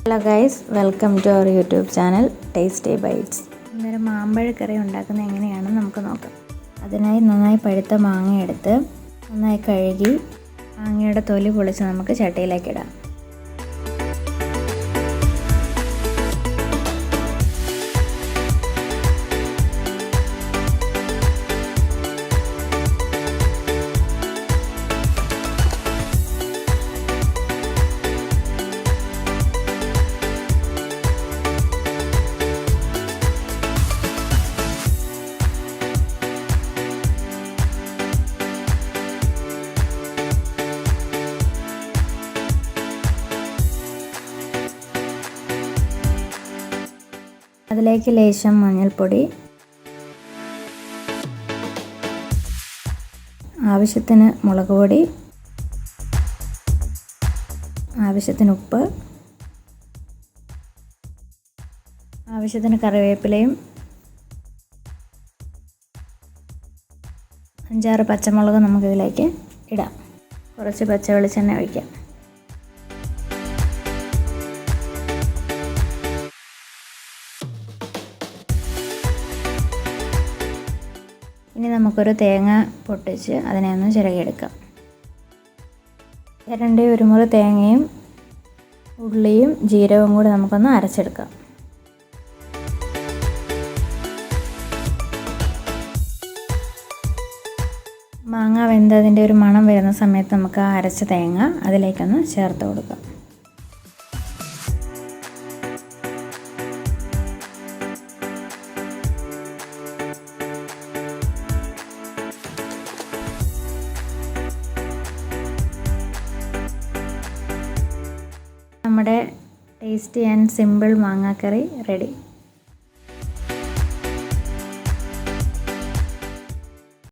Hello guys, welcome to our YouTube channel tasty bites. ഇന്നൊരു മാമ്പഴക്കറി ഉണ്ടാക്കുന്നത് എങ്ങനെയാണെന്ന് നമുക്ക് നോക്കാം. അതിനായി നന്നായി പഴുത്ത മാങ്ങ എടുത്ത് നന്നായി കഴുകി മാങ്ങയുടെ തൊലി പൊളിച്ച് നമുക്ക് ചട്ടിയിലേക്ക് ഇടാം. അതിലേക്ക് ലേശം മഞ്ഞൾപ്പൊടി, ആവശ്യത്തിന് മുളക് പൊടി, ആവശ്യത്തിന് ഉപ്പ്, ആവശ്യത്തിന് കറിവേപ്പിലയും 5-6 പച്ചമുളക് നമുക്കിതിലേക്ക് ഇടാം. കുറച്ച് പച്ച വെളിച്ചെണ്ണ ഒഴിക്കാം. ഇനി നമുക്കൊരു തേങ്ങ പൊട്ടിച്ച് അതിനെ ഒന്ന് ചിരകിയെടുക്കാം. 1 മുറി തേങ്ങയും ഉള്ളിയും ജീരകവും കൂടി നമുക്കൊന്ന് അരച്ചെടുക്കാം. മാങ്ങ വെന്തതിൻ്റെ ഒരു മണം വരുന്ന സമയത്ത് നമുക്ക് ആ അരച്ച തേങ്ങ അതിലേക്കൊന്ന് ചേർത്ത് കൊടുക്കാം. നമ്മുടെ ടേസ്റ്റി ആൻഡ് സിമ്പിൾ മാങ്ങാക്കറി റെഡി.